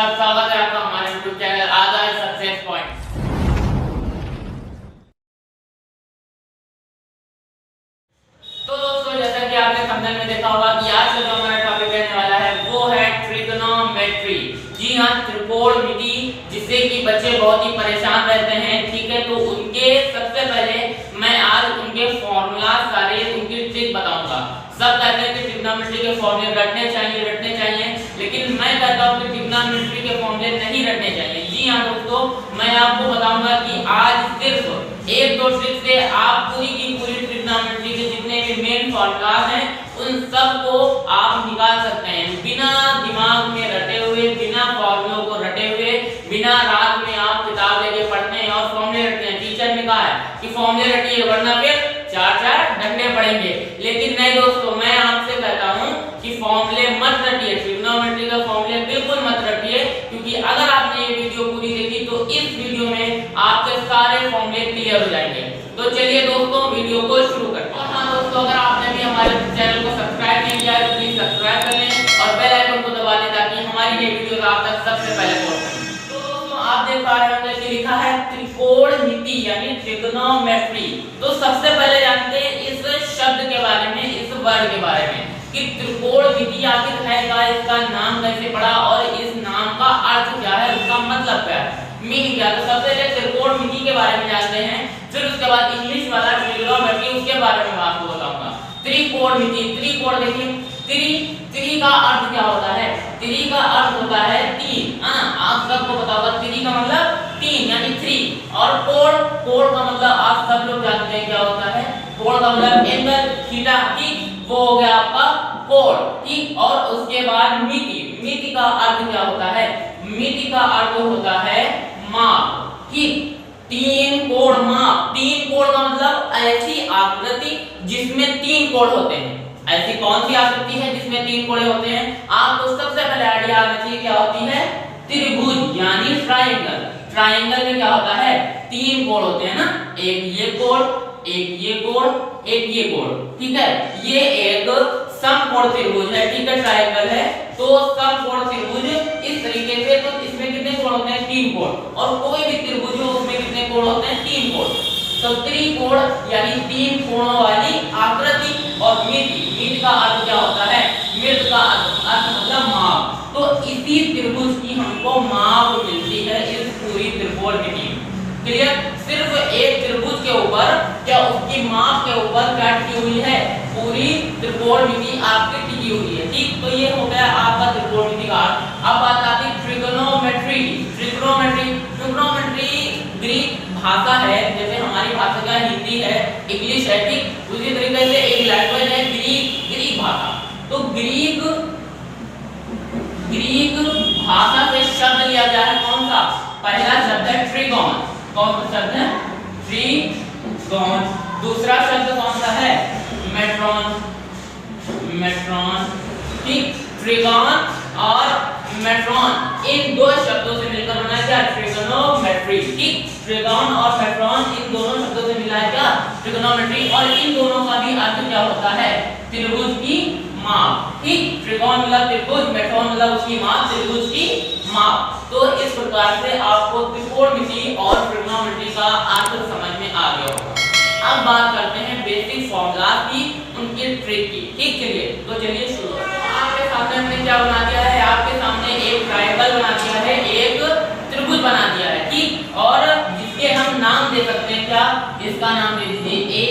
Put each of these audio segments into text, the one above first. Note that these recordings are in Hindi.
साहब, स्वागत है आपका हमारे यूट्यूब चैनल आजाद सक्सेस पॉइंट। तो दोस्तों, जैसा कि आपने थंबनेल में देखा होगा कि आज का जो हमारा टॉपिक रहने वाला है वो है ट्रिगोनोमेट्री। जी हाँ, त्रिकोणमिति, जिससे कि बच्चे बहुत ही परेशान रहते हैं। ठीक है, तो उनके सबसे पहले मैं आज उनके फॉर्मूला सारे उनकी ट्रिक बताऊंगा। सब कहते हैं कि ट्रिग्नोमेट्री के फॉर्मूले रटने चाहिए, लेकिन मैं कहता हूं कि ट्रिग्नोमेट्री के फॉर्मूले नहीं रटने चाहिए। जी हां दोस्तों, मैं आपको बताऊंगा कि आज सिर्फ एक दो ट्रिक से आप पूरी की पूरी ट्रिग्नोमेट्री के जितने भी मेन फॉर्मूला हैं उन सब को आप निकाल सकते हैं, बिना दिमाग में रटे हुए, बिना फॉर्मूलों को रटे हुए, बिना रात में आप किताब लेके पढ़ते हैं और फॉर्मूले रटते हैं। टीचर ने कहा है कि फॉर्मूले रटिए वरना फिर चार डंडे पड़ेंगे, लेकिन नहीं दोस्तों, मैं आपसे कहता हूं कि फॉर्मूले मत रटिए, ट्रिग्नोमेट्री का फॉर्मूले बिल्कुल मत रटिए, क्योंकि अगर आपने ये वीडियो पूरी देखी तो इस वीडियो में आपके सारे फॉर्मूले क्लियर हो जाएंगे। तो चलिए दोस्तों, वीडियो को शुरू करते हैं। हाँ दोस्तों, अगर आपने भी हमारे चैनल को सब्सक्राइब नहीं किया है तो प्लीज सब्सक्राइब कर लें और बेल आइकन को दबा दें ताकि हमारी ये वीडियो आप तक सबसे पहले पहुंचे। तो दोस्तों, आप देख पा रहे होंगे कि लिखा है त्रिकोणमिति यानी ट्रिगोनोमेट्री। तो सबसे पहले जानते हैं इस शब्द के बारे में, इस वर्ड के बारे में कि त्रिकोणमिति आखिर है क्या, इसका नाम कैसे पड़ा और इस नाम का अर्थ क्या है, उसका मतलब क्या है, मीनिंग क्या है। तो सबसे पहले त्रिकोणमिति के बारे में जानते हैं, फिर उसके बाद इंग्लिश वाला ट्रिगोनोमेट्री उसके बारे में मैं आपको बताऊंगा। त्रिकोणमिति, त्रिकोण देखिए, त्रि का अर्थ क्या होता है, त्रि का अर्थ होता है तीन। आप सबको पता होगा त्रि का मतलब तीन यानी थ्री, और कोण का मतलब आप सब लोग जानते हैं क्या होता है, कोण का मतलब एंगल थीटा, ठीक, वो हो गया आपका कोण, ठीक। और उसके बाद मिति का अर्थ क्या होता है, मिति का अर्थ होता है माप, ठीक। तीन कोण माप, तीन कोण का मतलब ऐसी आकृति जिसमें तीन कोण होते हैं। ऐसी कौन सी आकृति है जिसमें तीन कोण होते हैं, आपको सबसे पहले आइडिया आना चाहिए क्या होती है, त्रिभुज यानी ट्रायंगल। ट्रायंगल में क्या होता है, तीन कोण होते हैं ना, एक ये कोण, एक ये कोण, एक ये कोण, ठीक है। ये एक समकोण त्रिभुज है, ठीक है, ट्रायंगल है। तो समकोण त्रिभुज इस तरीके से, तो इसमें कितने कोण होते हैं, तीन कोण, और कोई भी त्रिभुज हो उसमें कितने कोण होते हैं, तीन कोण। तो त्रिकोण यानी तीन कोणों वाली आकृति। और मिति का अर्थ क्या होता है, मिति का अर्थ मतलब माप। तो इसी त्रिभुज की हमको माप मिलती है इस पूरी त्रिकोणमिति। क्लियर, सिर्फ एक त्रिभुज के ऊपर क्या उसकी माप के ऊपर क्या टिकी हुई है, पूरी त्रिकोणमिति आपकी टिकी हुई है, ठीक। तो ये हो गया आपका त्रिकोणमिति का अर्थ। अब बात आती है ट्रिगोनोमेट्री। ट्रिगोनोमेट्री ग्रीक भाषा है, जैसे हमारी भाषा का हिंदी है, इंग्लिश है, ठीक, उसी तरीके से एक लैंग्वेज है ग्रीक भाषा। तो ग्रीक भाषा से शब्द लिया गया है कौन सा, पहला शब्द है ट्रिगोन। कौन सा शब्द है, ट्रिगोन। दूसरा शब्द कौन सा है, मेट्रॉन, ठीक। ट्रिगोन और मेट्रॉन, इन दो शब्दों से मिलकर बना क्या, ट्रिगोनोमेट्री, ठीक। ट्रिगोन और मेट्रॉन, इन दोनों शब्दों से मिला है क्या, ट्रिगोनोमेट्री। और इन दोनों का भी अर्थ क्या होता है, त्रिभुज की माप, ठीक। ट्रिगोन मतलब त्रिभुज, मेट्रॉन मतलब उसकी माप, त्रिभुज की माप। तो इस प्रकार से आपको त्रिकोणमिति और ट्रिगोनोमेट्री का अर्थ समझ में आ गया होगा। अब बात करते हैं बेसिक फॉर्मूला की, उनके ट्रिक की, ठीक। चलिए तो चलिए शुरू करते हैं। आपके सामने हमने क्या बना दिया है, आपके सामने एक ट्रायंगल बना दिया है, एक त्रिभुज बना दिया है, ठीक। और जिसके हम नाम दे सकते हैं क्या, इसका नाम दे दीजिए ए,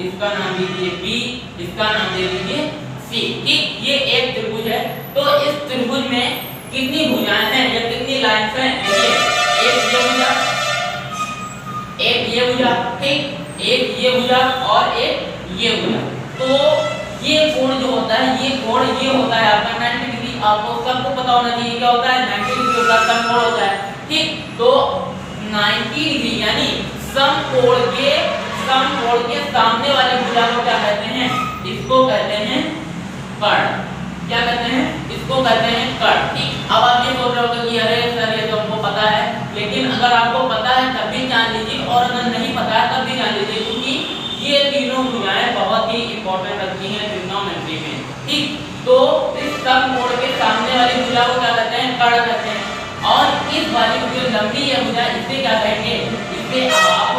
इसका नाम दे दीजिए बी, इसका नाम दे दीजिए सी, ठीक। ये एक त्रिभुज है। तो इस त्रिभुज में कितनी भुजाएं हैं या कितनी लाइंस हैं, देखिए, एक ये भुजा, एक ये भुजा, ठीक, एक ये भुजा और एक ये भुजा। तो ये कोण जो होता है, ये कोण ये होता है आपका 90 डिग्री। आपको सबको पता होना चाहिए क्या होता है, 90 डिग्री होता है, समकोण होता है, ठीक। तो 90 डिग्री यानी समकोण के सामने वाली भुजा को क्या कहते हैं, इसको कहते हैं कर्ण। क्या कहते हैं, इसको कहते हैं कर्ण, ठीक। अब आप ये सोच रहे होंगे कि अरे सर ये तो हमको पता है, लेकिन अगर आपको पता है तब भी जान लीजिए और अगर नहीं पता है तब भी जान लीजिए, क्योंकि ये तीनों भुजाएं बहुत ही इंपॉर्टेंट रखती हैं ट्रिग्नोमेट्री में, ठीक। तो इस समकोण के सामने वाली भुजा को क्या कहते हैं, कर्ण कहते हैं। इस वाली जो लंबी है भुजा, इससे क्या कहेंगे, इसे आप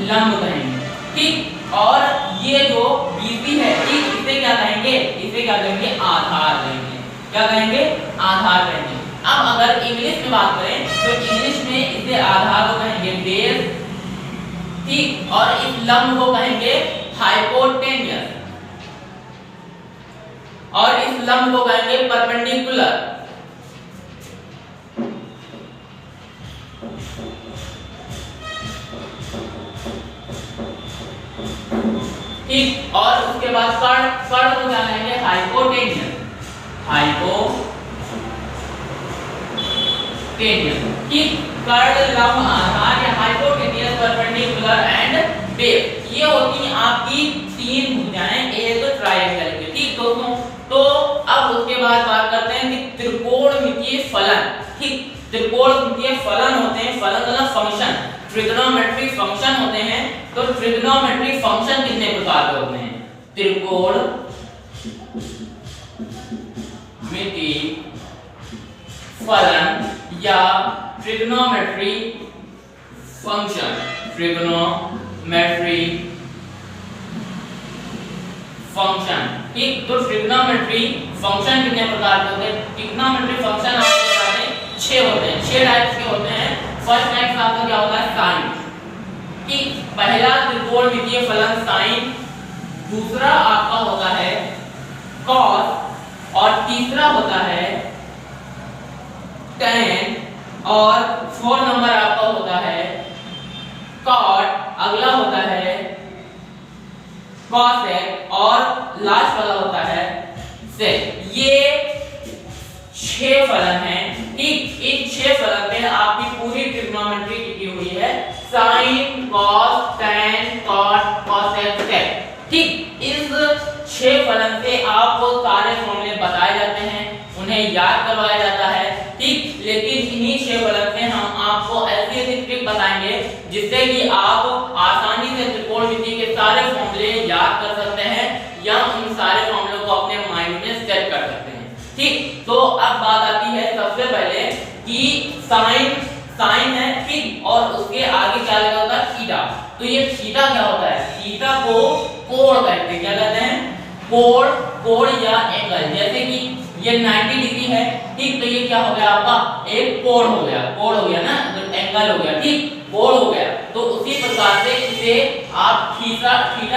लंब कहेंगे, ठीक। और ये जो बीसी है, ठीक, इसे क्या कहेंगे, इसे क्या कहेंगे, आधार कहेंगे। क्या कहेंगे, आधार कहेंगे। अब अगर इंग्लिश में बात करें तो इंग्लिश में इसे आधार को कहेंगे बेस, ठीक, और इस लंब को कहेंगे हाइपोटेन्यूस, और इस लंब को कहेंगे परपेंडिकुलर, ठीक। और उसके बाद कर्ण को क्या कहेंगे, हाइपोटेन्यूस, ठीक। कर्ण, लंब, आधार या हाइपोटेन्यूस, परपेंडिकुलर एंड बेस, ये होती हैं आपकी तीन भुजाएं एक ट्रायंगल की, ठीक दोस्तों। तो अब उसके बाद बात करते हैं कि त्रिकोणमितीय फलन, ठीक। त्रिकोणमितीय फलन होते हैं, फलन मतलब फंक्शन, ट्रिग्नोमेट्रिक फंक्शन होते हैं। तो ट्रिग्नोमेट्रिक फंक्शन कितने प्रकार के होते हैं, त्रिकोणमितीय फलन या ट्रिग्नोमेट्री फंक्शन, ट्रिग्नोमेट्री फंक्शन, ठीक। तो ट्रिग्नोमेट्री फंक्शन कितने प्रकार के होते हैं, ट्रिग्नोमेट्री फंक्शन आपको बता दें 6 होते हैं, 6 टाइप्स के होते हैं। फर्स्ट टाइप आपका क्या होता है, साइन, ठीक। पहला त्रिकोणमितीय फलन साइन, दूसरा आपका होता है कॉस, और तीसरा होता है tan, और 4 नंबर आपका होता है cot, अगला होता है cosec, और लास्ट वाला होता है sec। ये 6 फलन हैं, ठीक। इन 6 फलन में आपकी पूरी ट्रिग्नोमेट्री टिकी हुई है, sin, cos, tan, cot, cosec, sec, ठीक। इस 6 फलन से आपको सारे फॉर्मूले बताए जाते हैं, उन्हें याद करवाया जाता है, ठीक। लेकिन इन्हीं 6 फलन से हम आपको ऐसी ट्रिक बताएंगे जिससे कि आप आसानी से त्रिकोणमिति के सारे फॉर्मूले याद कर सकते हैं या उन सारे फॉर्मूलों को अपने माइंड में सेट कर सकते हैं, ठीक। तो अब बात आती है सबसे पहले कि साइन है, ठीक, और उसके आगे क्या लगा होता है, थीटा। तो ये थीटा क्या होता है, थीटा को कोण कहते हैं, क्या कहते हैं, कोण या एंगल। जैसे कि ये 90 डिग्री है, ठीक, तो ये क्या हो गया आपका, एक कोण हो गया ना, तो एंगल हो गया, ठीक, कोण हो गया। तो उसी प्रकार से इसे आप थीटा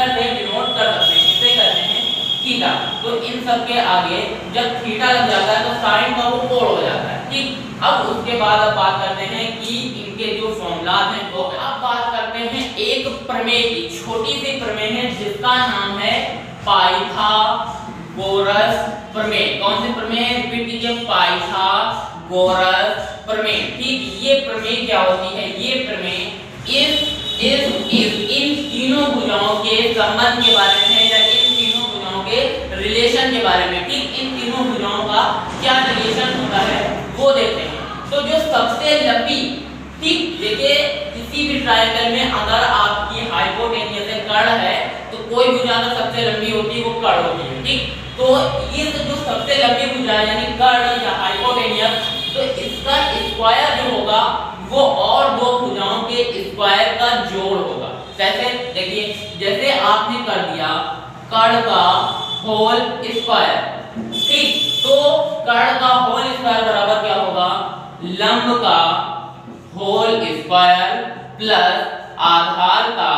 से डिनोट कर सकते हैं, इसे कहते हैं थीटा। तो इन सब के आगे जब थीटा लग जाता है तो साइन का वो कोण हो जाता है, ठीक। अब उसके बाद अब बात करते हैं कि इनके जो फॉर्मूलाज हैं, तो अब बात करते हैं एक प्रमेय की, छोटी सी प्रमेय है जिसका नाम है पाइथागोरस प्रमेय। कौन सी प्रमेय है, रिपीट कीजिए, पाइथागोरस प्रमेय, ठीक। ये प्रमेय क्या होती है, ये प्रमेय इन तीनों भुजाओं के संबंध के बारे में या इन तीनों भुजाओं के रिलेशन के बारे में, ठीक। इन तीनों भुजाओं का क्या रिलेशन होता है वो देखते हैं। तो जो सबसे लंबी, ठीक, देखिए किसी भी ट्रायंगल में अगर आपकी हाइपोटेन्यूस से कर्ण है तो कोई भुजा अगर सबसे लंबी होती है वो कर्ण होती है, ठीक। तो ये जो सबसे लंबी भुजा यानी कर्ण या हाइपोटेन्यूस, तो इसका स्क्वायर जो होगा वो और दो भुजाओं के स्क्वायर का जोड़ होगा। कैसे, देखिए जैसे आपने कर दिया कर्ण का होल स्क्वायर, ठीक, तो कर्ण का होल स्क्वायर बराबर क्या होगा, लंब का होल स्क्वायर प्लस आधार का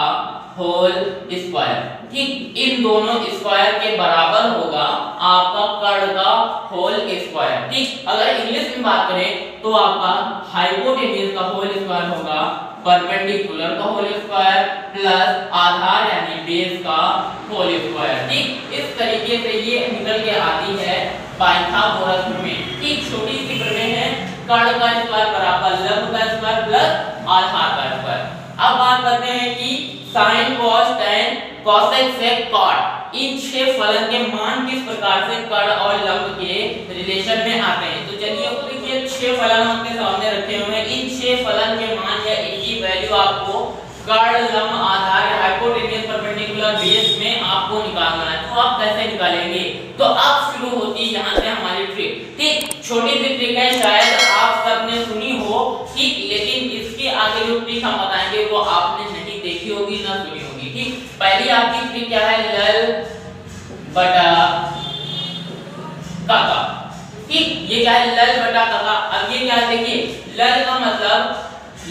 होल स्क्वायर, ठीक। इन दोनों स्क्वायर के बराबर होगा आपका कर्ण का होल स्क्वायर, ठीक। अगर इंग्लिश में बात करें तो आपका हाइपोटेन्यूस का होल स्क्वायर होगा परपेंडिकुलर का होल स्क्वायर प्लस आधार यानी बेस का होल स्क्वायर, ठीक। इस तरीके से ये निकल के आती है पाइथागोरस प्रमेय, ठीक। छोटी सी प्रमेय है, कर्ण का स्क्वायर बराबर लंब का स्क्वायर प्लस आधार का स्क्वायर। अब बात करते हैं कि साइन, कॉस, टैन, कोसेक, सेक, कॉट, इन 6 फलन के मान किस प्रकार से कर्ण और लंब के रिलेशन में आते हैं। तो चलिए देखिए 6 फलन आपके सामने रखे हुए हैं, इन 6 फलन के मान या इनकी वैल्यू आपको कर्ण, लंब, आधार या हाइपोटेन्यूस, परपेंडिकुलर, बेस में आपको निकालना है। तो आप कैसे निकालेंगे, तो अब शुरू होती है यहाँ से हमारी ट्रिक, ठीक। छोटी सी ट्रिक है, शायद आप सबने सुनी बटा काका। ठीक, ये क्या है, लल बटा काका। अब ये क्या है, देखिए लल का मतलब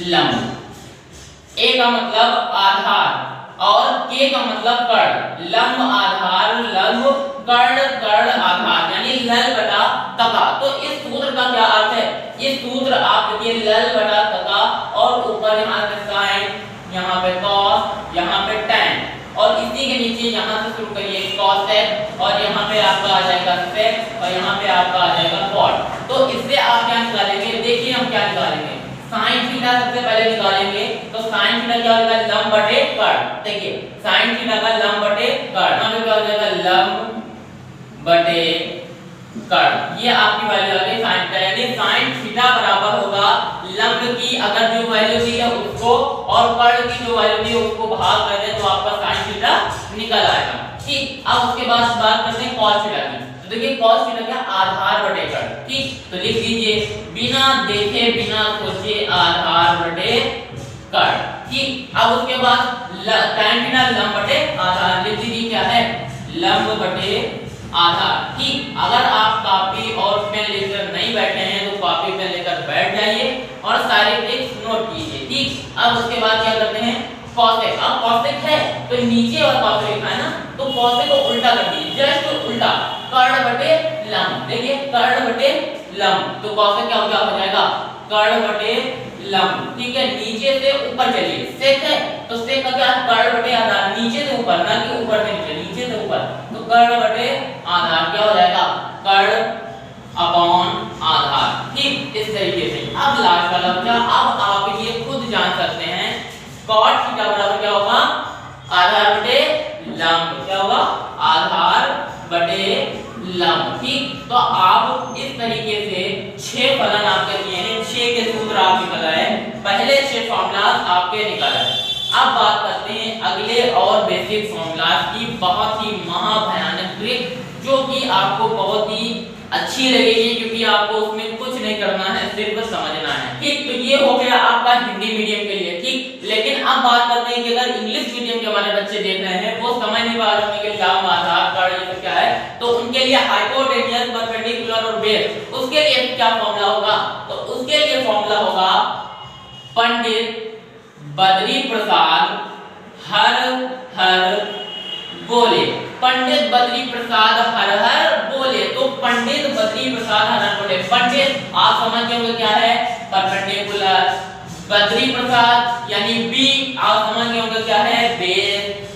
लंब, ए का मतलब आधार और के का मतलब कर्ण। लंब आधार लंब कर्ण कर्ण आधार यानी लल बटा काका। तो इस सूत्र का क्या अर्थ है, इस सूत्र आप देखिए लल बटा काका और ऊपर यहाँ पे साइन, यहाँ पे कॉस, यहाँ पे tan और इसी के नीचे यहाँ से शुरू करिए cosec और यहाँ पे आपका आ जाएगा sec और यहाँ पे आपका आ जाएगा cot। तो इससे आप क्या निकालेंगे, देखिए हम क्या निकालेंगे, sin थीटा सबसे पहले निकालेंगे। तो sin थीटा क्या होगा, लंब बटे कर्ण। देखिए sin थीटा का लंब बटे कर्ण, यहाँ पे क्या हो जाएगा लंब बटे कर्ण। ये आपकी वैल्यू आ गई sin थीटा, यानी sin थीटा बराबर होगा लंब की अगर जो वैल्यू दी है उसको और कर्ण की जो वैल्यू दी है उसको भाग कर दे तो आपका sin थीटा निकल आएगा। ठीक, अब उसके बाद बात करते हैं cos थीटा की। तो देखिए cos थीटा क्या, आधार बटे कर्ण। ठीक, तो लिख दीजिए बिना देखे बिना सोचे आधार बटे कर्ण। ठीक, अब उसके बाद tan थीटा लंब बटे आधार, लिख दीजिए क्या है, लंब बटे आधार। ठीक, अगर आप कॉपी और पेन लेकर नहीं बैठे हैं तो कॉपी पेन लेकर बैठ जाइए और सारे ट्रिक्स नोट कीजिए। ठीक, अब उसके बाद क्या करते हैं, cosec। अब cosec है तो नीचे और cosec लिखा है ना, तो cosec को उल्टा कर दीजिए, जस्ट उल्टा, कर्ण बटे लंब। देखिए कर्ण बटे लंब, तो cosec क्या हो जाएगा, कर्ण बटे लंब। ठीक है, नीचे से ऊपर चलिए, sec है तो sec का क्या, कर्ण बटे आधार, नीचे से ऊपर ना कि ऊपर से नीचे, नीचे से ऊपर, तो कर्ण बटे आधार क्या हो जाएगा, कर्ण अपॉन आधार। ठीक, इस तरीके से। अब लास्ट वाला बचा, अब आप ये खुद जान सकते हैं cot थीटा बराबर क्या होगा, आधार बटे लंब, क्या होगा, आधार बटे लंब। ठीक, तो आप इस तरीके से 6 फलन आपके दिए हैं, 6 के सूत्र आप निकल आए, पहले 6 फॉर्मूलाज आपके निकल आए। अब बात करते हैं अगले और बेसिक फॉर्मूलाज की, बहुत ही महाभयानक ट्रिक जो कि आपको बहुत ही अच्छी लगेगी क्योंकि आपको उसमें कुछ नहीं करना है, सिर्फ समझना है। ठीक, तो ये हो गया आपका हिंदी मीडियम के लिए। ठीक, लेकिन अब बात करते हैं कि अगर इंग्लिश मीडियम के हमारे बच्चे देख रहे हैं, वो समझ नहीं पा रहे हैं कि लंब आधार कर्ण ये सब क्या है, तो उनके लिए हाइपोटेन्यूस परपेंडिकुलर और बेस, उसके लिए क्या फॉर्मूला होगा, तो उसके लिए फॉर्मूला होगा पंडित बद्री प्रसाद हर हर बोले। पंडित बद्री प्रसाद हर हर बोले, तो पंडित बद्री प्रसाद हर हर बोले। पंडित आप समझ गए होंगे क्या है, परपेंडिकुलर। बद्री प्रसाद यानी बी, आप समझ गए होंगे क्या है, बेस।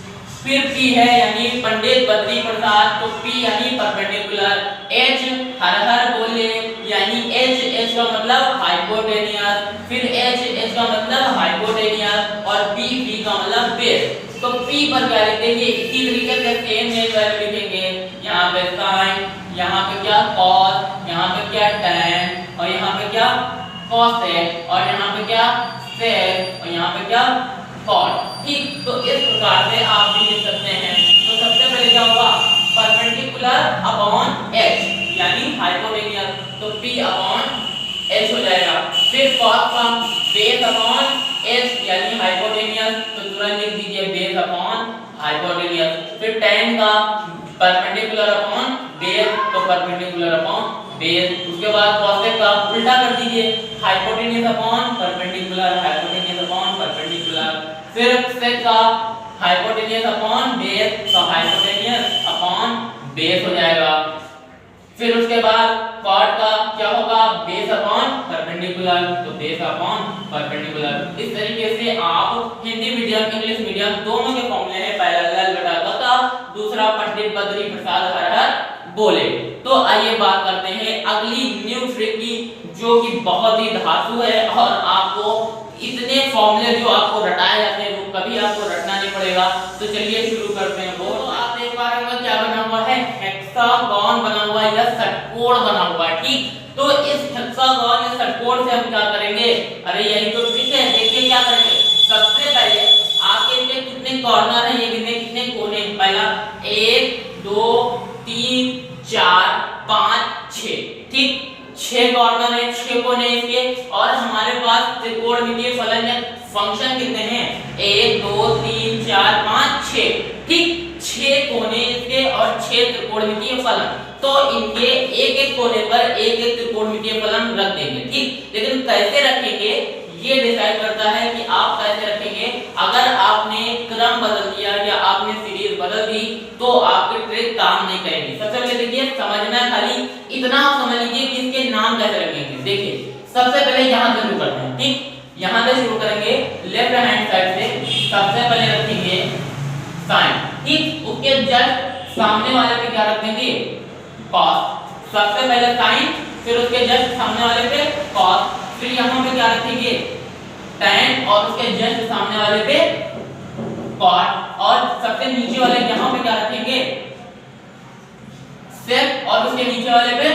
फिर पी है यानी पंडित बद्री प्रसाद, तो पी यानी परपेंडिकुलर। एच हर हर बोले यानी एच, एच का मतलब हाइपोटेनियस, फिर एच का मतलब हाइपोटेनियस और बी का मतलब बेस। तो P पर क्या लिखेंगे, इसी तरीके से सेम वैल्यू लिखेंगे, यहाँ पे sin, यहाँ पे क्या cos, यहाँ पे क्या tan और यहाँ पे क्या cosec और यहाँ पे क्या sec और यहाँ पे क्या cot। ठीक, तो इस प्रकार से आप भी लिख सकते हैं। तो सबसे पहले क्या होगा, परपेंडिकुलर अपॉन h यानी हाइपोटेनियस, तो P अपॉन h हो जाएगा। फिर cos का बेस अपॉन h यानी हाइपोटेनियस, तो तुरंत लिख दीजिए बेस अपॉन हाइपोटेनियस। फिर tan का परपेंडिकुलर अपॉन बेस, तो परपेंडिकुलर अपॉन बेस। उसके बाद cosec का उल्टा कर दीजिए, hypotenuse upon perpendicular, hypotenuse upon perpendicular. फिर sec का हाइपोटेनियस अपॉन बेस, तो हाइपोटेनियस अपॉन बेस हो जाएगा। फिर उसके बाद cot का क्या होगा, बेस अपॉन परपेंडिकुलर, तो बेस अपॉन परपेंडिकुलर। इस तरीके से आप हिंदी मीडियम इंग्लिश मीडियम दोनों के फॉर्मूले हैं, पहला लल बटा काका, दूसरा पंडित बद्री प्रसाद हर हर बोले। तो आइए बात करते हैं अगली न्यू ट्रिक की जो कि बहुत ही धांसू है और आपको इतने फॉर्मूले जो आपको रटाए जाते हैं वो कभी आपको रटना नहीं पड़ेगा। तो चलिए शुरू करते हैं। वो तो आप देख पा रहे हैं क्या बना हुआ है, हेक्सागोन बना हुआ है या षटकोण बना हुआ है। ठीक, तो इस हेक्सागोन या षटकोण से हम क्या करेंगे, अरे यही तो ट्रिक है। देखिए क्या करेंगे, सबसे पहले आपके इसके कितने कॉर्नर हैं, ये कितने कोने, पहला 1 2 3 4 5 6। ठीक, 6 कॉर्नर है, 6 कोने इसके, और हमारे पास त्रिकोणमितीय फलन या फंक्शन कितने हैं, 1 2 3 4 5 6। ठीक, 6 कोने इसके और 6 त्रिकोणमितीय फलन, तो इनके एक एक कोने पर एक एक त्रिकोणमितीय फलन रख देंगे, ठीक। लेकिन कैसे रखेंगे ये डिसाइड करता है कि आप कैसे रखेंगे। अगर आपने क्रम बदल दिया या आपने सीरीज बदल दी तो आपकी ट्रिक काम नहीं करेगी। सबसे पहले देखिए, समझना है, खाली इतना आप समझ लीजिए कि इसके नाम कैसे रखेंगे। देखिए सबसे पहले यहां से शुरू करते हैं, ठीक। यहां से शुरू करेंगे लेफ्ट हैंड साइड से। सबसे पहले रखेंगे साइन, ठीक। उसके जस्ट सामने वाले पे क्या रख देंगे, कॉस। सबसे पहले साइन, फिर उसके जस्ट सामने वाले पे कॉस, फिर यहां पे क्या रखेंगे tan, और उसके जस्ट सामने वाले पे कॉट, और सबसे नीचे वाले यहां पे क्या रखेंगे सेक, और उसके नीचे वाले पे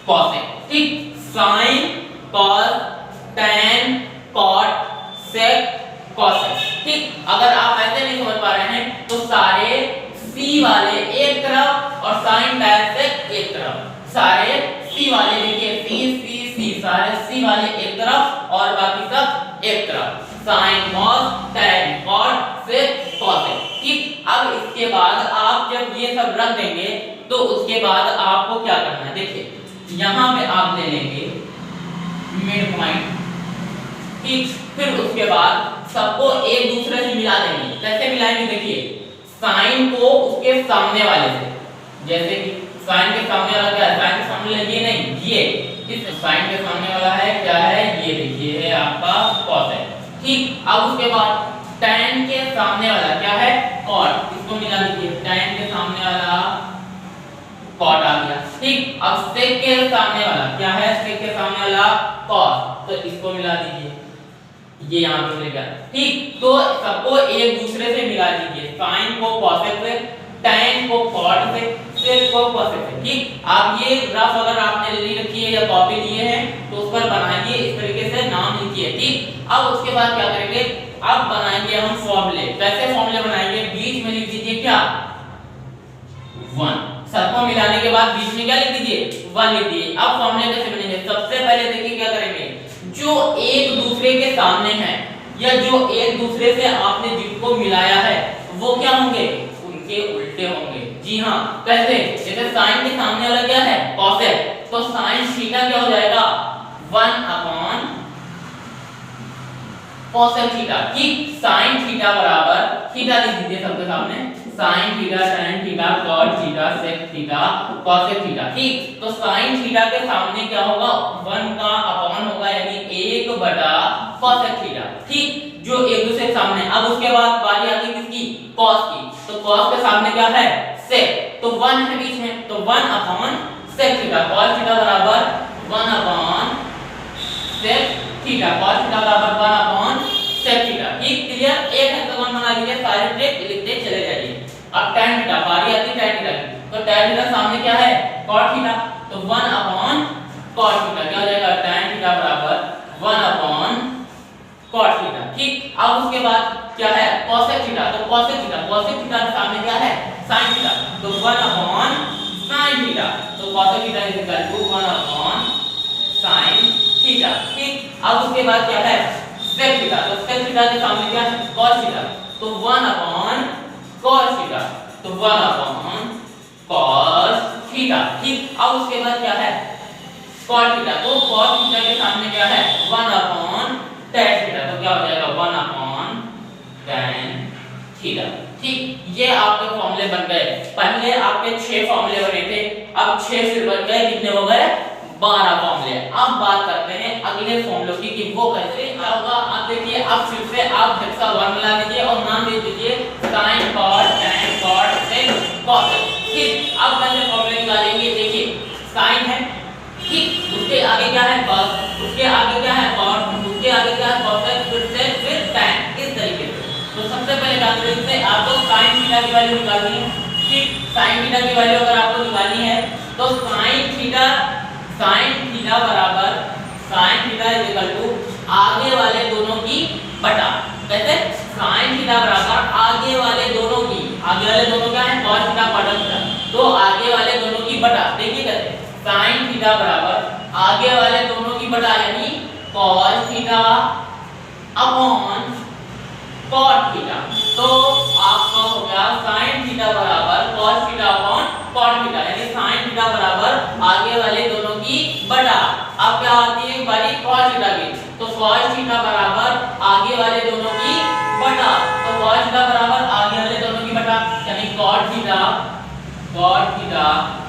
कॉसेक, ठीक। साइन, कॉस, tan, कॉट, सेक, कॉसेक, ठीक। अगर आप ऐसे नहीं समझ पा रहे हैं तो सारे सी वाले एक तरफ और साइन, tan, सेक एक तरफ, सारे सी वाले देखिए सी सी सी, सारे सी वाले एक तरफ और बाकी सब एक तरफ, साइन, कॉस, tan, कॉट, सेक, कॉसेक, ठीक। अब इसके बाद आप जब ये सब रख देंगे तो उसके बाद आपको क्या करना है, देखिए यहां पे आप ले लेंगे मिड पॉइंट, ठीक। फिर उसके बाद सबको एक दूसरे से मिला देंगे। कैसे मिलाएंगे, देखिए साइन को उसके सामने वाले से, जैसे कि साइन के सामने वाला क्या है, साइन के सामने ये नहीं, ये इस साइन के सामने वाला है क्या है, ये देखिए है आपका कॉस है, ठीक। अब उसके बाद tan के सामने वाला क्या है, कॉट, इसको मिला दीजिए, tan के सामने वाला कॉट आ गया, ठीक। अब सेक के सामने वाला क्या है, सेक के सामने वाला कॉस, तो इसको मिला दीजिए, ये यहाँ पे मिल गया, ठीक। तो सबको एक दूसरे से मिला दीजिए, साइन को कॉसेक से, tan को कॉट से, सेक को कॉसेक से, ठीक। आप ये ग्राफ अगर आपने ले रखी है या कॉपी लिए हैं तो उस पर बनाइए, इस तरीके से नाम लिखिए, ठीक। अब उसके बाद क्या करेंगे, अब बनाएंगे हम फॉर्मूले। कैसे फॉर्मूले बनाएंगे, बीच में लिख दीजिए क्या 1, सबको मिलाने के बाद बीच में क्या लिख दीजिए 1 लिख दीजिए। अब फॉर्मूले कैसे बनेंगे, सबसे पहले देखिए क्या करेंगे, जो एक दूसरे के सामने है या जो एक दूसरे से आपने जिनको मिलाया है वो क्या होंगे, उनके उल्टे होंगे। जी हाँ, कैसे, जैसे साइन के सामने वाला क्या है कॉसेक, तो साइन थीटा क्या हो जाएगा 1 अपॉन कॉसेक थीटा, ठीक। साइन थीटा बराबर, थीटा लिख दीजिए सबके सामने, sine theta, tan theta, cot theta, sec theta, cosec theta, ठीक। तो साइन थीटा के सामने क्या होगा 1 का अपॉन होगा, यानी 1 बटा cosec थीटा, ठीक। जो एक दूसरे के सामने। अब उसके बाद बारी आती है किसकी, cos की, तो cos के सामने क्या है sec, तो 1 है बीच में, तो 1 upon sec theta, cos theta बराबर 1 upon sec theta, cos theta बराबर 1 अपॉन sec थीटा, ठीक। क्लियर, एक हेक्सागोन बना लीजिए, सारे ट्रिक लिखते चले जाइए। अब tan थीटा, बारी आती है tan थीटा की, तो tan थीटा सामने क्या है cot थीटा, तो 1 अपॉन cot थीटा, क्या हो जाएगा tan थीटा बराबर 1 अपॉन cot थीटा, ठीक। अब उसके बाद क्या है cosec थीटा, तो cosec थीटा, cosec थीटा के सामने क्या है sin थीटा, तो 1 अपॉन sin थीटा, तो cosec theta is equal to 1 upon sin theta, ठीक। अब उसके बाद क्या है sec थीटा, तो sec थीटा के सामने क्या है cos थीटा, तो 1 अपॉन cos थीटा, तो 1 अपॉन cos थीटा, ठीक। अब उसके बाद क्या है cot थीटा, तो cos थीटा के सामने क्या है 1 अपॉन tan थीटा, तो क्या हो जाएगा 1 अपॉन tan थीटा, ठीक। ये आपके फॉर्मूले बन गए। पहले आपके 6 फॉर्मूले बने थे, अब 6 से बन गए, कितने हो गए 12 फॉर्मूले। अब बात करते हैं अगले फॉर्मूलों की कि वो कैसे होगा। अब देखिए, अब फिर से आप हेक्सागोन मिला लीजिए और नाम दे दीजिए sin, cot, tan, cot, sec, cosec, ठीक। अब कैसे फॉर्मूले निकालेंगे, देखिए sin है, ठीक, उसके आगे क्या है cos, उसके आगे क्या है cot, उसके आगे क्या है cosec, फिर sec, फिर tan, इस तरीके से। तो सबसे पहले कैलकुलेशन से आपको sin थीटा की वैल्यू निकालनी है, ठीक। sin थीटा की वैल्यू अगर आपको निकालनी है तो sin थीटा बराबर sin theta is equal to आगे वाले दोनों की बटा, कैसे sin थीटा बराबर आगे वाले दोनों की, आगे वाले दोनों क्या है cos थीटा cot थीटा, तो आगे वाले दोनों की बटा, देखिए कैसे sin थीटा बराबर आगे वाले दोनों की बटा, यानी cos theta upon cot theta, तो आप आपका हो गया sin थीटा बराबर cos theta upon cot theta, यानी sin थीटा बराबर आगे वाले दोनों की बटा, अब क्या आती है बारी cos थीटा की, तो cos थीटा बराबर आगे वाले दोनों की बटा, तो cos थीटा बराबर आगे वाले दोनों की बटा, यानी cot theta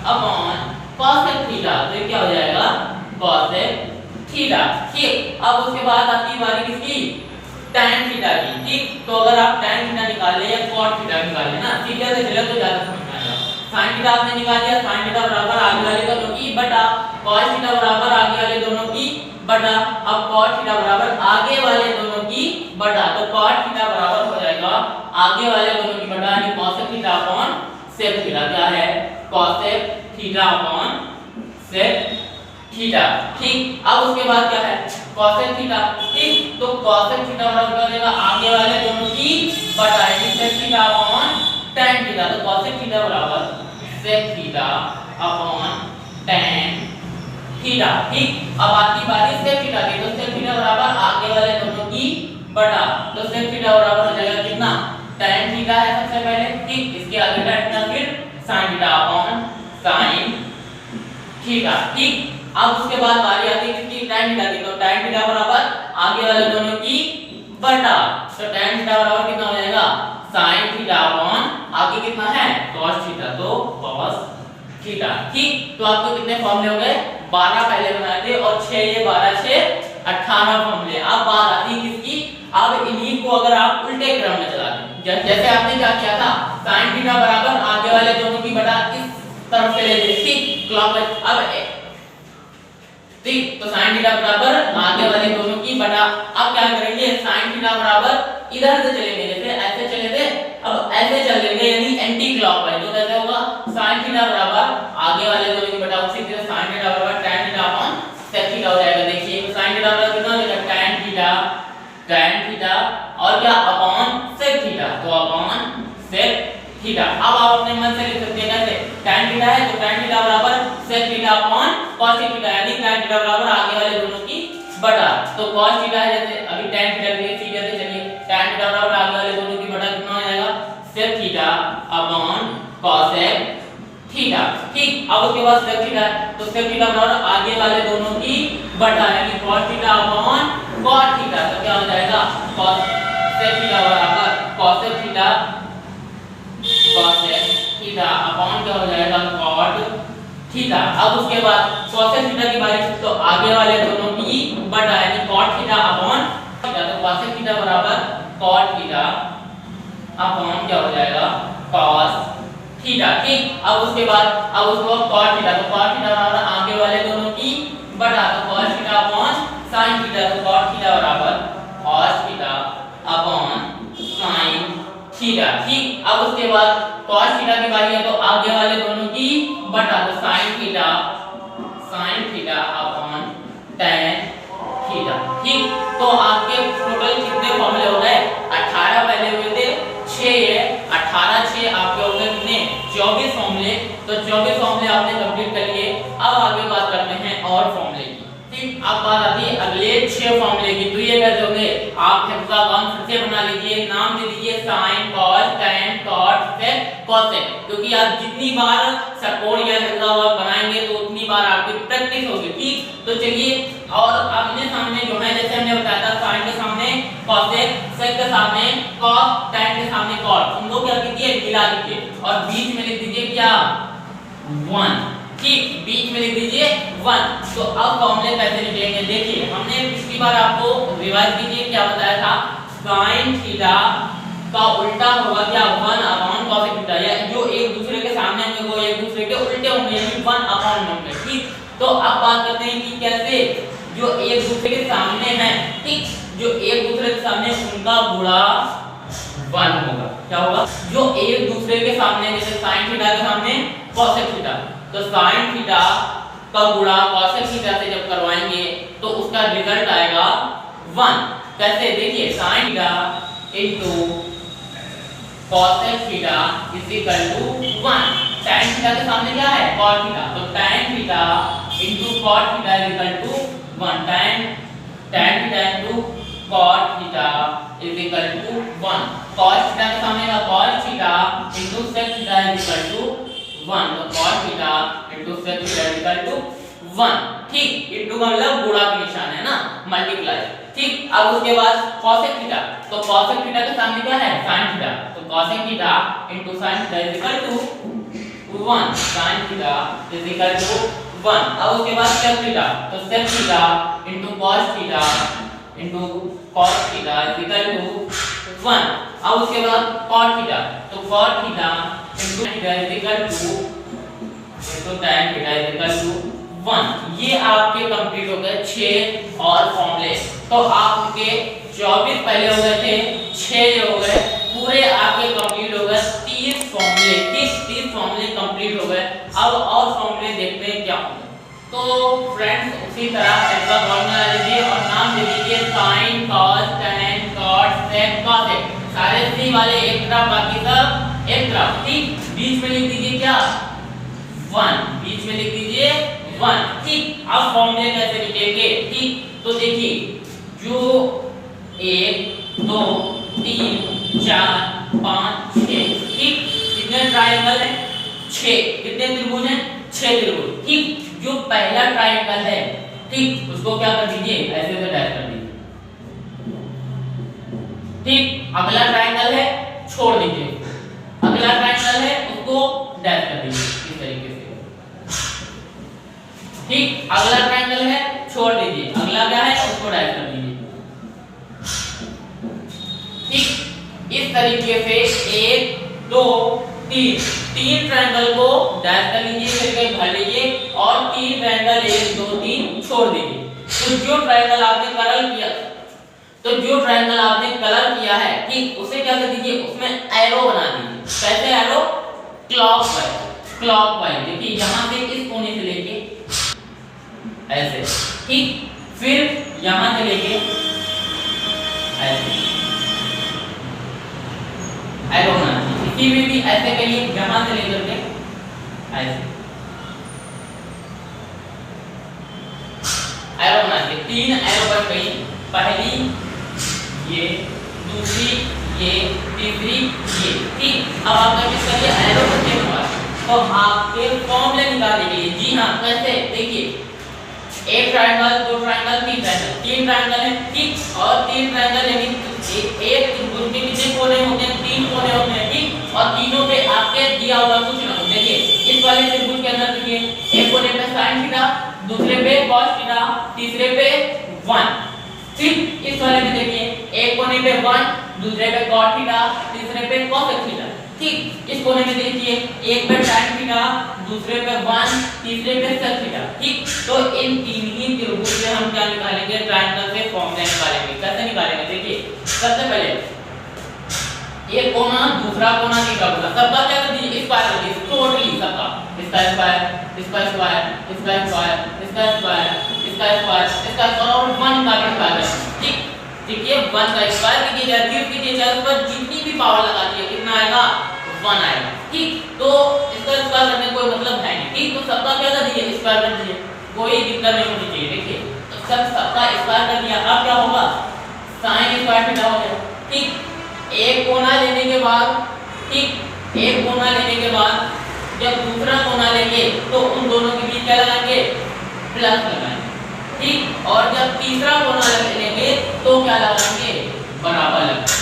upon cosec theta, तो ये क्या हो जाएगा cosec थीटा। ठीक, अब उसके बाद आती है बारी किसकी, tan थीटा की। ठीक, तो अगर आप tan थीटा निकाल ले या cot थीटा निकाल ले ना, ठीक है, तो चलो तो ज्यादा समझ में आएगा। sin थीटा आपने निकाल लिया, sin थीटा बराबर आगे वाले दोनों की बटा cos थीटा बराबर आगे वाले दोनों की बटा, अब cot थीटा बराबर आगे वाले दोनों की बटा, तो cot थीटा बराबर हो जाएगा आगे वाले दोनों की बटा, यानी cosec theta upon sec theta. क्या है cosec theta upon sec theta. ठीक, अब उसके बाद क्या है cosec थीटा। ठीक, तो cosec थीटा बराबर क्या हो जाएगा आगे वाले दोनों की बटा, यानी sec theta upon tan theta, तो cosec थीटा बराबर sec theta upon tan theta. ठीक, अब आती बारी sec थीटा की, तो sec थीटा बराबर आगे वाले दोनों की बटा, तो sec थीटा बराबर हो जाएगा कितना tan थीटा है सबसे पहले। ठीक, इसके आगे tan थीटा, फिर sin theta upon sin theta. ठीक, अब उसके बाद बारी आती है किसकी tan थीटा की, तो tan थीटा बराबर आगे वाले दोनों की बटा, तो tan थीटा बराबर कितना हो जाएगा sin थीटा अपॉन आगे कितना है cos थीटा, तो cos थीटा। ठीक, तो आपको कितने फॉर्मूले हो गए 12 पहले बनाए थे और 6 ये 12 6 18 फॉर्मूले। अब बात आती है किसकी, अब इन्हीं को अगर आप उल्टे क्रम में चला दें, जैसे आपने क्या किया था sin थीटा बराबर आगे वाले दोनों की बटा इस तरफ से ले ली, ठीक क्लॉकवाइज। अब ठीक, तो sin थीटा बराबर आगे वाले दोनों की बटा, अब क्या करेंगे sin थीटा बराबर इधर से चलेंगे, जैसे ऐसे चले थे अब ऐसे चलेंगे, यानी एंटी क्लॉकवाइज। तो कैसे होगा sin थीटा बराबर आगे वाले दोनों की बटा, उसी तरह sin थीटा बराबर tan theta upon sec theta हो जाएगा। देखिए तो sin थीटा बराबर कितना हो जाएगा tan थीटा और क्या अपॉन sec थीटा, तो अपॉन sec थीटा। अब आप अपने मन से लिख सकते हैं कैसे, tan थीटा है तो tan थीटा बराबर sec theta upon cos theta, यानी tan थीटा बराबर आगे वाले दोनों की बटा, तो cos थीटा है जैसे अभी tan थीटा के लिए सीधे से चलिए, tan थीटा बराबर आगे वाले दोनों की बटा कितना हो जाएगा sec theta upon cosec theta. ठीक, अब उसके बाद sec थीटा है तो sec थीटा बराबर आगे वाले दोनों की बटा, यानी cos theta upon cot theta, तो क्या हो जाएगा sec थीटा बराबर cosec थीटा अपॉन क्या हो जाएगा cot थीटा। अब उसके बाद cosec थीटा की बारी, तो आगे वाले दोनों की बटा, यानी cot थीटा अपॉन थीटा, तो cosec थीटा बराबर cot थीटा अपॉन क्या हो जाएगा cos थीटा। ठीक, अब उसके बाद अब उसको cot थीटा, तो cot थीटा बराबर आगे वाले दोनों की बटा, तो cos theta upon sin theta, तो cot थीटा बराबर cos theta upon sin theta. ठीक, अब उसके बाद cos थीटा की बारी है, तो आगे वाले दोनों की बटा, तो sin theta upon tan theta. ठीक, तो आपके टोटल कितने फॉर्मूले हो गए 18 पहले हुए थे, 6 ये 18 6 आपके हो गए कितने 24 फॉर्मूले, तो 24 फॉर्मूले आपने कंप्लीट कर लिए। अब आगे बात करते हैं और फॉर्मूले की। ठीक, अब बात आती है अगले 6 फॉर्मूले की, तो ये कैसे होंगे आप हेक्सागन फिर से बना लीजिए, नाम दे दीजिए sin cos tan cot sec cosec, क्योंकि आप जितनी बार सपोर्ट या हेक्सागन बनाएंगे तो उतनी बार आपकी प्रैक्टिस होगी। ठीक, तो चलिए और अपने सामने जो है जैसे हमने बताया था sin के सामने cosec, sec के सामने cos, tan के सामने cot, उनको क्या कीजिए मिला दीजिए और बीच में लिख दीजिए क्या 1। ठीक, बीच में लिख दीजिए 1। तो अब फॉर्मूले कैसे लिखेंगे, देखिए हमने पिछली बार आपको रिवाइज कीजिए क्या बताया था, sin थीटा का उल्टा होगा क्या 1 अपॉन cosec थीटा, या जो एक दूसरे के सामने होंगे वो एक दूसरे के उल्टे होंगे, यानी 1 अपॉन होंगे। ठीक, तो अब बात करते हैं कि कैसे जो एक दूसरे के सामने हैं, ठीक, जो एक दूसरे के सामने उनका गुणा 1 होगा, क्या होगा जो एक दूसरे के सामने, जैसे sin थीटा के सामने cosec थीटा, तो sin थीटा का गुणा cosec थीटा से जब करवाएंगे तो उसका रिजल्ट आएगा 1। कैसे देखिए sin theta into cosec theta is equal to 1। tan theta के सामने क्या है cot थीटा, तो tan theta into cot theta is equal to 1। tan theta into cot theta is equal to 1। cos theta के सामने का cos theta into sec theta is equal to 1, तो cos theta into sec theta is equal to 1, ठीक, into का मतलब गुणा का निशान है ना, मल्टीप्लाई, ठीक। अब उसके बाद cosec थीटा, तो cosec थीटा के सामने क्या है sin थीटा, तो cosec theta into sin theta is equal to 1, sin theta is equal to 1। अब उसके बाद sec थीटा, तो sec theta into cos theta into cos theta is equal to 1। अब उसके बाद cot थीटा, तो cot theta into theta is equal to tan theta is equal to 1। ये आपके कंप्लीट हो गए 6 और फॉर्मूले। तो आपके 24 पहले हो गए थे, 6 हो गए, पूरे आपके कंप्लीट हो गए 30 फॉर्मूले, 30 फॉर्मूले कंप्लीट हो गए। अब और फॉर्मूले देखते हैं क्या होंगे। तो फ्रेंड्स उसी तरह इसका फॉर्मूला लीजिए और नाम दे दीजिए sin cos tan cot sec cosec, सारे सी वाले एक तरफ बाकी सब एक तरफ, ठीक। बीच में लिख दीजिए क्या 1, बीच में लिख दीजिए 1, ठीक। अब फॉर्मूले कैसे लिखेंगे, ठीक। तो देखिए जो 1 2 3 4 5 6, ठीक। कितने ट्रायंगल है 6, कितने त्रिभुज हैं 6 त्रिभुज, ठीक। जो पहला ट्रायंगल है, ठीक, उसको क्या कर दीजिए ऐसे से डैश कर दीजिए, ठीक। अगला ट्रायंगल है छोड़ दीजिए, अगला ट्रायंगल है उसको डैश कर दीजिए इस तरीके से, ठीक। अगला ट्रायंगल है छोड़ दीजिए, अगला क्या है उसको डैश कर दीजिए, ठीक। इस तरीके से 1 2 3 ट्रायंगल को डैश कर लीजिए, फिर कहीं भर लीजिए और 3 ट्रायंगल 1 2 3 छोड़ दीजिए। तो जो ट्रायंगल आपने कलर किया है, ठीक, उसे क्या कर दीजिए उसमें एरो बना दीजिए। कैसे एरो, क्लॉकवाइज, देखिए यहां से इस कोने से लेके ऐसे, ठीक, फिर यहां से लेके ऐसे एरो बना दीजिए। इसी में भी ऐसे करिए, यहां से लेकर के ऐसे एरो बना दीजिए। 3 एरो बन गई, पहली ये, दूसरी ये, तीसरी ये, ठीक। अब आपका किस करिए एरो बनने के बाद तो आपके फॉर्मूले निकालने के लिए, जी हां कैसे, देखिए एक ट्रायंगल, दो ट्रायंगल, तीन ट्रायंगल, 3 ट्रायंगल है, ठीक। और 3 ट्रायंगल यानी एक त्रिभुज के कितने कोने होते हैं 3 कोने होते हैं, ठीक। और तीनों पे आपके दिया हुआ कुछ ना, देखिए इस वाले त्रिभुज के अंदर देखिए एक कोने पे sin थीटा, दूसरे पे cos थीटा, तीसरे पे 1, ठीक। इस वाले में देखिए एक कोने पे 1, दूसरे पे cot थीटा, तीसरे पे cosec थीटा, ठीक। इस कोने में देखिए एक पे tan थीटा, दूसरे पे 1, तीसरे पे sec थीटा, ठीक। तो इन तीन ही त्रिभुज से हम क्या निकालेंगे, ट्रायंगल से फॉर्मूला निकालेंगे। कैसे निकालेंगे, देखिए सबसे पहले एक कोना दूसरा कोना की बराबर, सबका क्या कर दीजिए स्क्वायर कर दीजिए, टोटली सबका, इसका स्क्वायर, इसका स्क्वायर, इसका स्क्वायर, इसका स्क्वायर, इसका स्क्वायर, इसका स्क्वायर और 1 का भी स्क्वायर, ठीक। देखिए 1 का स्क्वायर कीजिए या क्यूब कीजिए, चाहे उस पर जितनी भी पावर लगा दीजिए कितना आएगा 1 आएगा, ठीक। तो इसका स्क्वायर करने कोई मतलब है नहीं, ठीक। तो सबका क्या कर दीजिए स्क्वायर कर दीजिए, कोई दिक्कत नहीं होनी चाहिए। देखिए तो सबका स्क्वायर कर दिया, अब क्या होगा sin स्क्वायर थीटा हो गया, ठीक। एक कोना लेने के बाद, ठीक, एक कोना लेने के बाद जब दूसरा कोना लेंगे तो उन दोनों के बीच क्या लगाएंगे प्लस लगाएंगे, ठीक। और जब तीसरा कोना लेंगे तो क्या लगाएंगे बराबर लगाएंगे,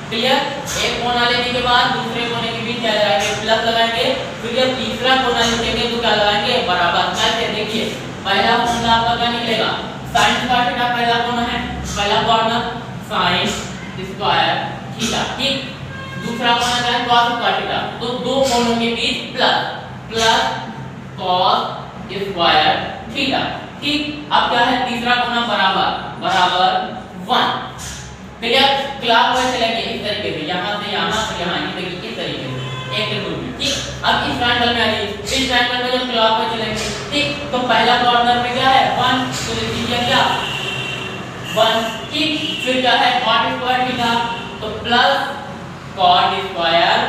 क्लियर। एक कोना लेने के बाद दूसरे कोने के बीच क्या लगाएंगे प्लस लगाएंगे, फिर जब तीसरा कोना लेंगे तो क्या लगाएंगे बराबर। कैसे, देखिए पहला फॉर्मूला आपका क्या निकलेगा sin स्क्वायर थीटा, पहला कोना है, पहला कॉर्नर sin स्क्वायर थीटा, ठीक। दूसरा कोना क्या है cos स्क्वायर थीटा, तो दो कोनों के बीच प्लस cos स्क्वायर थीटा, ठीक। अब क्या है तीसरा कोना बराबर 1, क्लियर। क्लॉकवाइज चलेंगे इस तरीके से, यहां से यहां से यहां, ये देखिए इस तरीके से एक त्रिभुज में, ठीक। अब इस ट्रायंगल में आ जाइए, इस ट्रायंगल में जब क्लॉकवाइज चलेंगे, ठीक, तो पहला कॉर्नर पे क्या है 1, तो लिख दीजिए क्या 1, ठीक। फिर क्या है cot स्क्वायर थीटा, तो प्लस cot स्क्वायर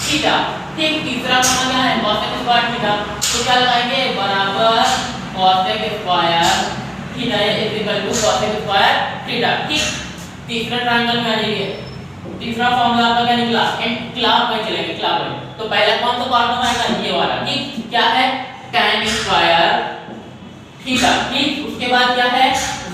थीटा, ठीक। तीसरा कोना क्या है cosec स्क्वायर थीटा, तो क्या लगाएंगे बराबर cosec square theta is equal to cosec square theta, ठीक। तीसरा ट्रायंगल में आ जाइए, तीसरा फॉर्मूला आपका क्या निकला, एंटी क्लॉकवाइज चलेंगे, क्लॉकवाइज। तो पहला कौन सा क्वाड्रेंट आएगा, ये वाला, ठीक। क्या है, tan स्क्वायर थीटा, ठीक। उसके बाद क्या है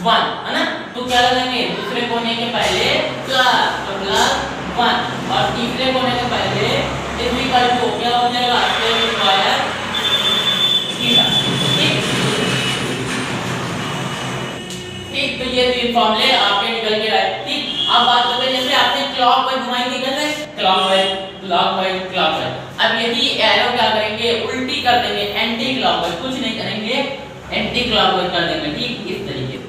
1, है ना। तो क्या लगाएंगे, दूसरे कोने के पहले प्लस, तो प्लस 1, और तीसरे कोने के पहले इज इक्वल टू क्या हो जाएगा, tan स्क्वायर थीटा, ठीक। ठीक, तो ये तीन फॉर्मूले आपके निकल के आए, ठीक। अब बात करते हैं, जैसे आपने क्लॉकवाइज घुमाएंगे, कैसे, क्लॉकवाइज क्लॉकवाइज क्लॉकवाइज। अब यही एरो क्या करेंगे, उल्टी कर देंगे, एंटी क्लॉकवाइज, कुछ नहीं करेंगे, एंटी क्लॉकवाइज कर देंगे, ठीक। इस तरीके से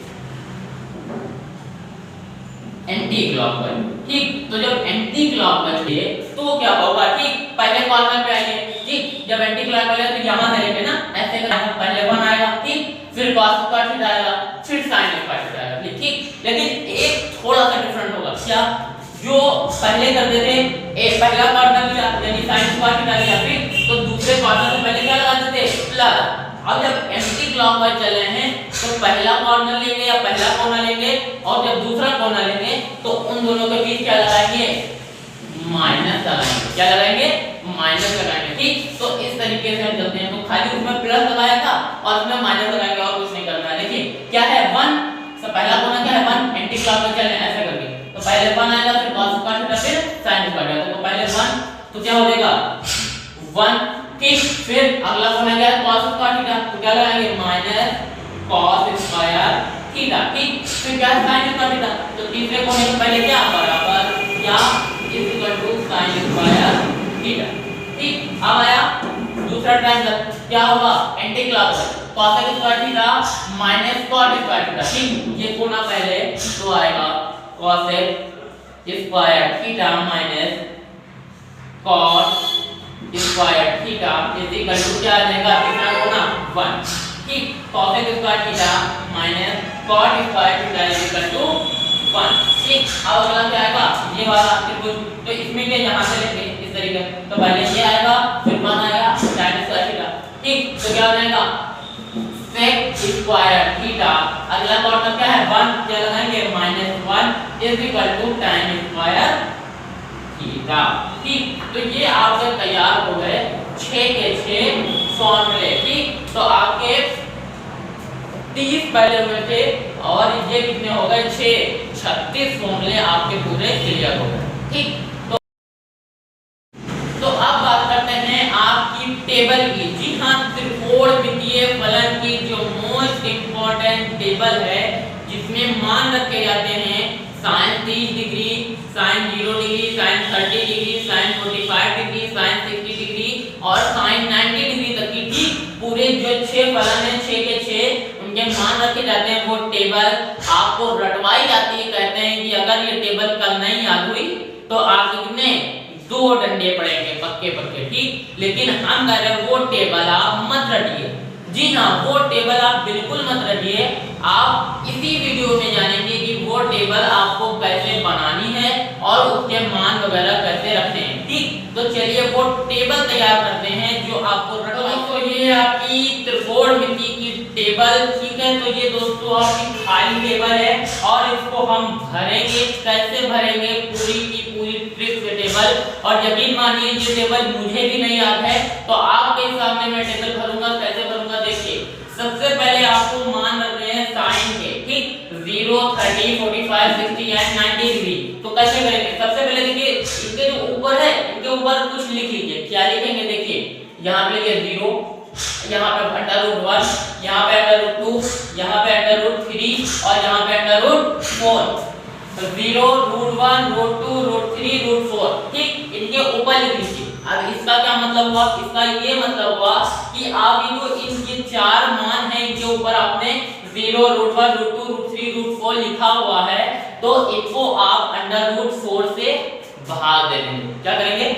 एंटी क्लॉकवाइज, ठीक। तो जब एंटी क्लॉकवाइज है तो क्या होगा, ठीक। पहले कॉर्नर पे आएंगे, ठीक। जब एंटी क्लॉकवाइज है तो यहां से लेके ना ऐसे करना, पहले 1 आएगा, ठीक। फिर cos स्क्वायर थीटा आएगा, फिर sin स्क्वायर थीटा आएगा, ठीक। लेकिन एक थोड़ा सा डिफरेंट होगा, क्या, जो पहले करते थे, एक पहला कॉर्नर लिया यानी sin स्क्वायर थीटा लिया, फिर तो दूसरे कॉर्नर से पहले क्या लगाते थे, प्लस। अब जब एंटी क्लॉकवाइज चल रहे हैं तो पहला कॉर्नर लेंगे या पहला कोना लेंगे, और जब दूसरा कोना लेंगे तो उन दोनों के बीच क्या लगाएंगे, माइनस लगाएंगे, क्या लगाएंगे, माइनस लगाएंगे, ठीक। तो इस तरीके से हम चलते हैं, तो खाली उसमें प्लस लगाया था और उसमें माइनस लगाएंगे, और कुछ नहीं करना है। देखिए क्या है 1, सब पहला कोना क्या है 1, एंटी क्लॉकवाइज चल रहे हैं, ऐसा करके तो पहले 1 आएगा, फिर cos स्क्वायर थीटा, फिर sin स्क्वायर थीटा, तो पहले 1, तो क्या हो जाएगा 1, ठीक। फिर अगला कोना क्या है cos स्क्वायर थीटा, तो क्या लगाएंगे, माइनस cos स्क्वायर थीटा, ठीक। फिर क्या है sin स्क्वायर थीटा, तो तीसरे कोने के पहले क्या, बराबर क्या, is equal to sin square theta, ठीक। अब आया दूसरा ट्रायंगल, क्या होगा, anti clockwise, cos square theta minus cot square theta, ठीक। ये कोना पहले तो आएगा cos square theta minus cot square theta is equal to क्या आ जाएगा, कितना कोना 1, ठीक। cos square theta minus cot square theta is equal to 1, ठीक। अब अगला क्या आएगा, ये वाला त्रिभुज, तो इसमें क्या यहाँ से लेंगे इस तरीके, तो पहले ये आएगा, फिर 1 आएगा, tan स्क्वायर थीटा, ठीक। तो क्या हो जाएगा sec स्क्वायर थीटा, अगला कॉर्नर क्या है 1, क्या लगाएंगे, -1 is equal to tan square theta, ठीक। तो ये आपके तैयार हो गए 6 के 6 फॉर्मूले, ठीक। तो आपके 30 पहले हुए थे और ये कितने हो गए 6, 36 फॉर्मूले आपके पूरे क्लियर हो गए, ठीक। तो अब बात करते हैं आपकी टेबल की। जी हाँ, त्रिकोणमितीय फलन की जो मोस्ट इंपॉर्टेंट टेबल है, जिसमें मान रखे जाते हैं sin 30 degree, sin 0 degree, sin 30 degree, sin 45 degree, sin 60 degree और sin 90 डिग्री तक की, ठीक। पूरे जो 6 फलन हैं 6 के 6 उनके मान रखे जाते हैं, वो टेबल आपको रटवाई जाती है। कहते हैं कि अगर ये टेबल कल नहीं याद हुई तो आपके कितने 2 डंडे पड़ेंगे पक्के पक्के, ठीक। लेकिन हम कह रहे हैं वो टेबल आप मत रटिए, जी हाँ, वो टेबल आप बिल्कुल मत रटिए। आप इसी वीडियो में जानेंगे कि वो टेबल आपको कैसे बनानी है और उसके मान वगैरह कैसे रखने हैं, ठीक। तो चलिए वो टेबल तैयार करते हैं जो आपको रटवाई। तो ये आपकी त्रिकोणमिति की टेबल, ठीक है। तो ये दोस्तों आपकी खाली टेबल है और इसको हम भरेंगे, कैसे भरेंगे, पूरी की पूरी ट्रिक से टेबल। और यकीन मानिए ये टेबल मुझे भी नहीं याद है, तो आपके सामने मैं टेबल भरूंगा, कैसे भरूंगा देखिए। सबसे पहले आपको मान रखने हैं साइन के, ठीक। 0, 30, 45, 60 एंड 90 डिग्री। तो कैसे करेंगे, सबसे पहले देखिए इनके जो ऊपर है इनके ऊपर कुछ लिख लीजिए। क्या लिखेंगे देखिए, यहाँ पे लिखिए 0, यहाँ पे √1, यहाँ पे √2, यहाँ पे √3 और यहाँ पे √4। तो 0, √1, √2, √3, √4, ठीक। इनके ऊपर लिख लीजिए। अब इसका क्या मतलब हुआ, इसका ये मतलब हुआ कि आप ये जो इनके 4 मान हैं इनके ऊपर आपने 0, √1, √2, √3, √4 लिखा हुआ है, तो इनको आप √4 से भाग दे देंगे। क्या करेंगे,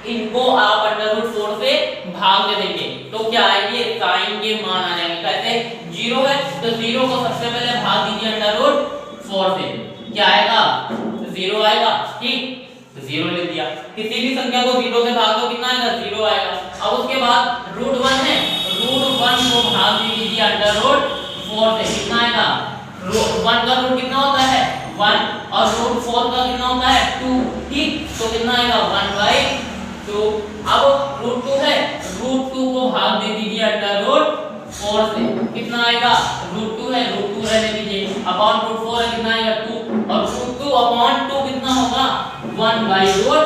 इनको आप √4 से भाग दे देंगे, तो क्या आएंगे, साइन के मान आ जाएंगे। कैसे, 0 है तो 0 को सबसे पहले भाग दीजिए √4 से, क्या आएगा 0 आएगा, ठीक। तो 0 लिख दिया। किसी भी संख्या को 0 से भाग दो कितना आएगा, 0 आएगा। अब उसके बाद √1 है, √1 को भाग दीजिए √4 से, कितना आएगा, 1 का रूट कितना होता है 1 और √4 का कितना होता है 2, ठीक, तो कितना आएगा 1/2। अब √2 है, √2 को भाग दे दीजिए √4 से, कितना आएगा √2 है, √2 रहने दीजिए, अपॉन √4 है, कितना आएगा 2, और √2 अपॉन 2 कितना होगा 1/√2।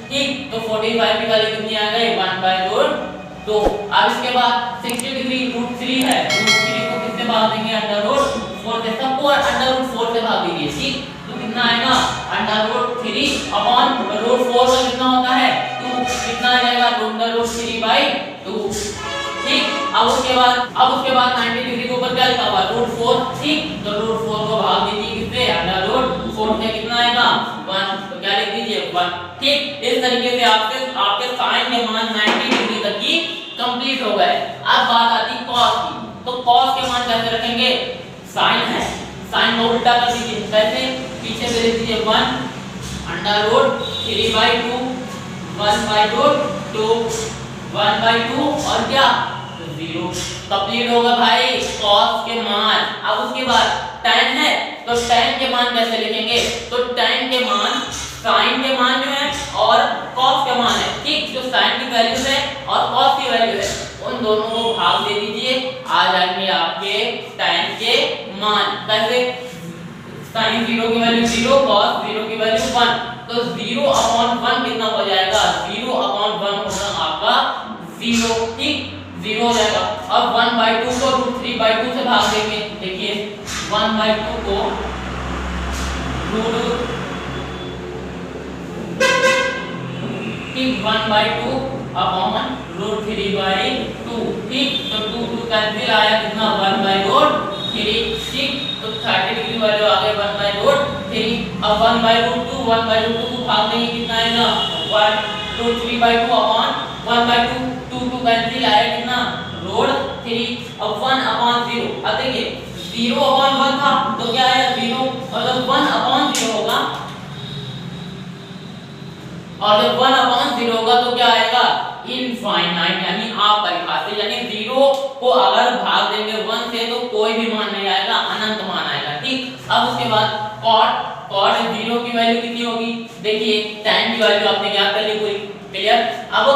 ठीक, तो 45 की वैल्यू कितनी आ गई 1/√2। अब इसके बाद 60 डिग्री √3 है, √3 को किससे भाग देंगे √4 से, सबको √4 से भाग दीजिए। ठीक, तो कितना आएगा √3 अपॉन √4 का कितना होता है 2, कितना आ जाएगा √3/2। ठीक, अब उसके बाद 90 डिग्री के ऊपर क्या लिखा हुआ √4। ठीक, तो √4 को भाग दीजिए किससे √4 से, कितना आएगा 1, तो क्या लिख दीजिए 1। ठीक, इस तरीके से आपके साइन के मान 90 डिग्री तक की कंप्लीट हो गए। अब बात आती है कॉस की, तो कॉस के मान कैसे रखेंगे, साइन है, साइन को उल्टा कर दीजिए, कैसे, पीछे से लिख दीजिए 1 √3/2 1/2 1/2 और क्या 0। कंप्लीट होगा भाई कॉस के मान। अब उसके बाद tan है, तो tan के मान कैसे लिखेंगे, तो tan के मान sin के मान जो है और cos के मान है। ठीक, जो sin की वैल्यू है और cos की वैल्यू है, उन दोनों को भाग दे दीजिए, आ जाएंगे आपके tan के मान। कैसे, sin 0 की वैल्यू 0, cos 0 की वैल्यू 1, तो 0/1 कितना हो जाएगा 0/1 होगा आपका 0। ठीक, 0 हो जाएगा। अब 1/2 को √3/2 से भाग देंगे, देखिए 1/2 को ठीक 1/2 अपॉन √3/2। ठीक, तो 2 कैंसिल आया, कितना 1/√3। ठीक, तो 30 डिग्री वाले आ गए 1/√3। अब 1/√2 को भाग देंगे, कितना आएगा 1√3/2 अपॉन 1/2, 2 कैंसिल आया, कितना √3। अब 1/0, अब देखिए 0/1 था तो क्या आया 0, और जब 1/0 होगा, और जब 1/0 होगा तो क्या आएगा इनफाइनाइट, यानी आप परिभाषा, यानी 0 को अगर भाग देंगे 1 से तो कोई भी मान नहीं आएगा, अनंत मान आएगा। ठीक, अब उसके बाद cot 0 की वैल्यू कितनी होगी, देखिए tan की वैल्यू आपने ज्ञात कर ली पूरी, क्लियर। अब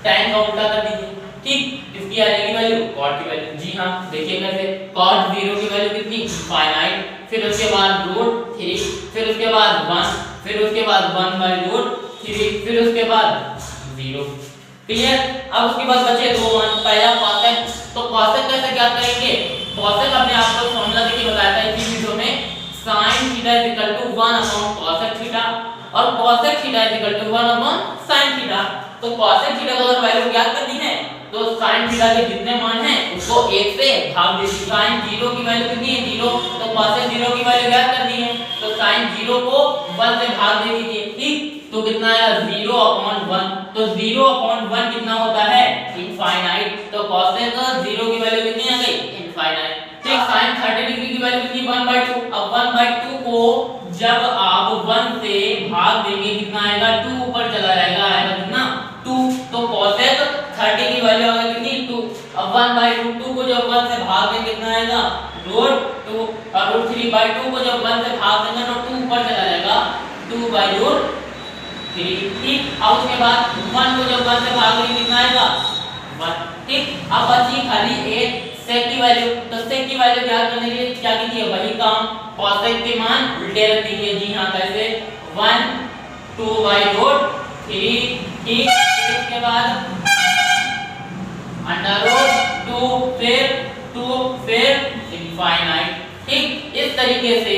tan का उल्टा कर दीजिए। ठीक, इसकी आ जाएगी वैल्यू cot की वैल्यू, जी हां, देखिए कैसे, cot 0 की वैल्यू कितनी फाइनाइट, फिर उसके बाद √3, फिर उसके बाद 1, फिर उसके बाद 1/√3, फिर उसके बाद 0। क्लियर। अब उसके बाद बचे दो मान, पहला cosec, तो cosec कैसे ज्ञात करेंगे, cosec अपने आप को फॉर्मूला देखिए बताया था इसी वीडियो में, sin थीटा = 1/cosec थीटा और cosec थीटा = 1/sin थीटा। तो cosec थीटा को अगर वैल्यू ज्ञात करनी है तो sin थीटा के जितने मान हैं उसको 1 से भाग दीजिए। sin 0 की वैल्यू कितनी है 0, तो cosec 0 की वैल्यू ज्ञात करनी है तो sin 0 को 1 से भाग दे दीजिए। ठीक, तो कितना आएगा 0/1, तो 0/1 कितना होता है इनफाइनाइट, तो cosec 0 की वैल्यू कितनी आ गई इनफाइनाइट। ठीक, sin 30 डिग्री की वैल्यू कितनी 1/2, अब 1/2 को जब आप 1 से भाग देंगे कितना आएगा 2 ऊपर चला जाएगा, आएगा कितना 2, तो cosec 30 की वैल्यू आ गई कितनी 2। अब 1/2 को जब 1 से भाग देंगे कितना आएगा √2, और √3/2 को जब 1 से भाग देंगे तो 2 ऊपर चला जाएगा 2/√3। ठीक, अब उसके बाद 1 को जब 1 से भाग देंगे कितना आएगा 1। ठीक, अब बची खाली एक sec की वैल्यू, तो sec की वैल्यू ज्ञात करने के लिए क्या कीजिए वही काम, cosec के मान उल्टे रख दीजिए। जी हां, कैसे 1 2/√3। ठीक, इसके बाद √2, फिर 2, फिर इनफाइनाइट। ठीक, इस तरीके से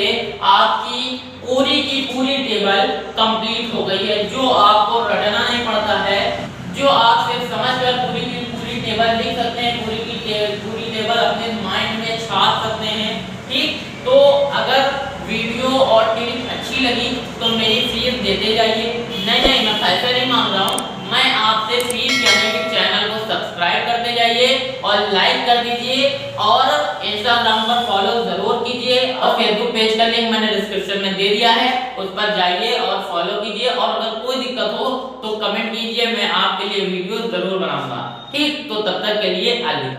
आपकी पूरी की पूरी टेबल कंप्लीट हो गई है, जो आपको रटना नहीं पड़ता है, जो आप सिर्फ समझकर पूरी की पूरी टेबल लिख सकते हैं, पूरी टेबल अपने माइंड में छाप सकते हैं। ठीक, तो अगर वीडियो और टिप अच्छी लगी तो मेरी फीस देते जाइए। नहीं, मैं पैसे नहीं मांग रहा हूँ, मैं आपसे फीस यानी कि चैनल को सब्सक्राइब करते जाइए और लाइक कर दीजिए, और इंस्टाग्राम पर फॉलो जरूर कीजिए, और फेसबुक पेज का लिंक मैंने डिस्क्रिप्शन में दे दिया है, उस पर जाइए और फॉलो कीजिए। और अगर कोई दिक्कत हो तो कमेंट कीजिए, मैं आपके लिए वीडियो जरूर बनाऊंगा। ठीक, तो तब तक के लिए अलविदा।